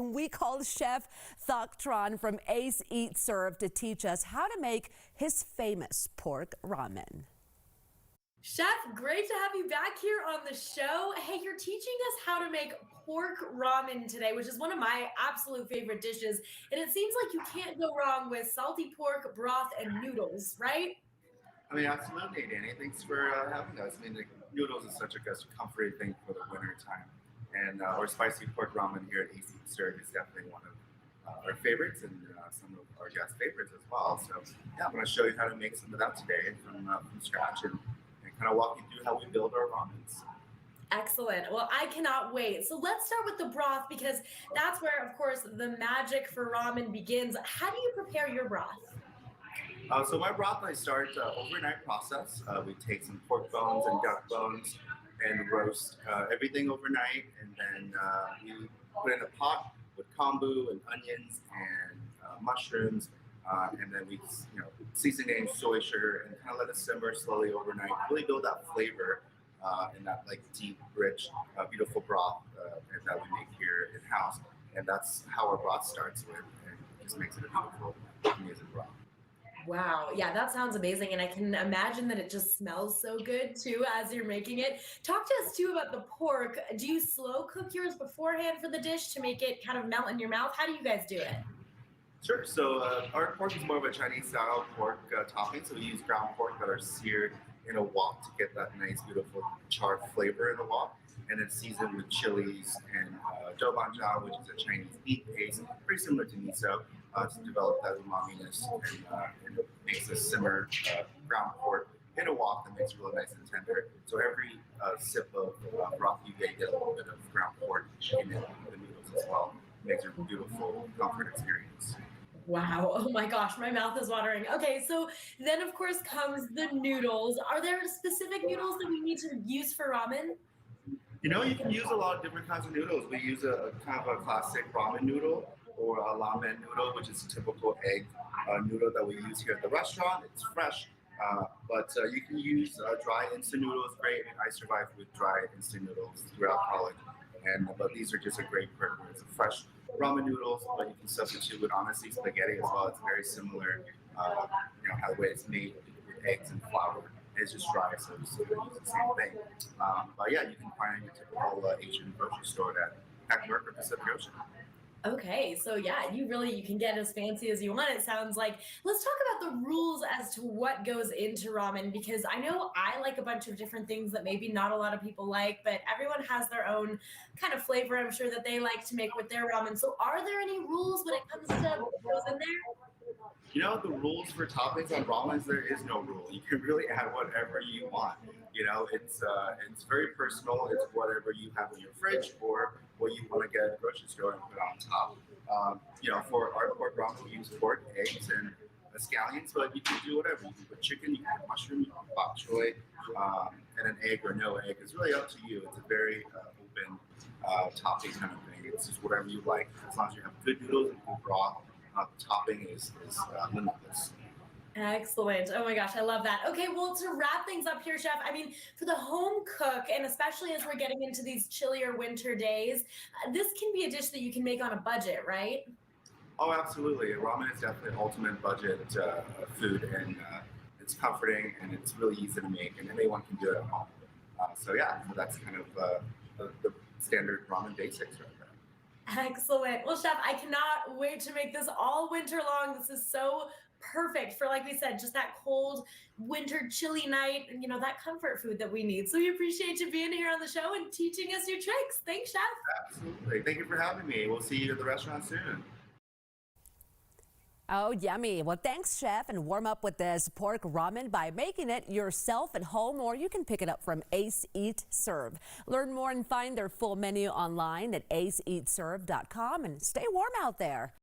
We called Chef Tron from Ace Eat Serve to teach us how to make his famous pork ramen. Chef, great to have you back here on the show. Hey, you're teaching us how to make pork ramen today, which is one of my absolute favorite dishes. And it seems like you can't go wrong with salty pork, broth, and noodles, right? I mean, absolutely, Danny. Thanks for having us. I mean, the noodles is such a comforting thing for the winter time. And our spicy pork ramen here at AC Serve is definitely one of our favorites and some of our guest favorites as well. So, yeah, I'm going to show you how to make some of that today from scratch and kind of walk you through how we build our ramens. Excellent. Well, I cannot wait. So let's start with the broth because that's where, of course, the magic for ramen begins. How do you prepare your broth? So my broth, I start overnight process. We take some pork bones and duck bones and roast everything overnight, and then we put in a pot with kombu and onions and mushrooms, and then we, seasoning, soy sugar, and kind of let it simmer slowly overnight. Really build that flavor and that like deep, rich, beautiful broth that we make here in house, and that's how our broth starts with, and it just makes it a beautiful, amazing broth. Wow. Yeah, that sounds amazing. And I can imagine that it just smells so good too as you're making it. Talk to us too about the pork. Do you slow cook yours beforehand for the dish to make it kind of melt in your mouth? How do you guys do it? Sure. So our pork is more of a Chinese style pork topping. So we use ground pork that are seared in a wok to get that nice, beautiful charred flavor in the wok. And then seasoned with chilies and doubanjiang, which is a Chinese meat paste, pretty similar to miso, to develop that umaminess and it makes a simmer ground pork in a wok that makes it really nice and tender. So every sip of broth you get a little bit of ground pork in the noodles as well. It makes it a beautiful comfort experience. Wow. Oh my gosh, my mouth is watering. Okay, so then of course comes the noodles. Are there specific noodles that we need to use for ramen? You can use a lot of different kinds of noodles. We use a kind of a classic ramen noodle or a ramen noodle, which is a typical egg noodle that we use here at the restaurant. It's fresh, but you can use dry instant noodles. Great. I survived with dry instant noodles throughout college, but these are just a great preference. Fresh ramen noodles, but you can substitute with honestly spaghetti as well. It's very similar, how the way it's made with eggs and flour. It's just dry, so it's the same thing. But yeah, you can find your typical Asian grocery store at Packwork or Pacific Ocean. Okay, so yeah, you can get as fancy as you want, it sounds like. Let's talk about the rules as to what goes into ramen, because I know I like a bunch of different things that maybe not a lot of people like, but everyone has their own kind of flavor, I'm sure, that they like to make with their ramen. So are there any rules when it comes to what goes in there? The rules for toppings on ramens, there is no rule. You can really add whatever you want. It's very personal. It's whatever you have in your fridge or what you want to get at the grocery store and put on top. For our pork ramen, we use pork, eggs, and scallions, but you can do whatever. You can put chicken, you can put mushroom, you can put bok choy, and an egg or no egg. It's really up to you. It's a very open topping kind of thing. It's just whatever you like. As long as you have good noodles and good broth, the topping is limitless. Excellent. Oh my gosh, I love that. Okay, well, to wrap things up here, Chef, I mean, for the home cook, and especially as we're getting into these chillier winter days, this can be a dish that you can make on a budget, right? Oh, absolutely. Ramen is definitely ultimate budget food, and it's comforting, and it's really easy to make, and anyone can do it at home. So that's kind of the standard ramen basics right there. Excellent. Well, Chef, I cannot wait to make this all winter long. This is so perfect for, like we said, just that cold winter chilly night, and that comfort food that we need. So we appreciate you being here on the show and teaching us your tricks. Thanks, Chef. Absolutely. Thank you for having me. We'll see you at the restaurant soon. Oh, yummy. Well, thanks, Chef. And warm up with this pork ramen by making it yourself at home, or you can pick it up from Ace Eat Serve. Learn more and find their full menu online at aceeatserve.com, and stay warm out there.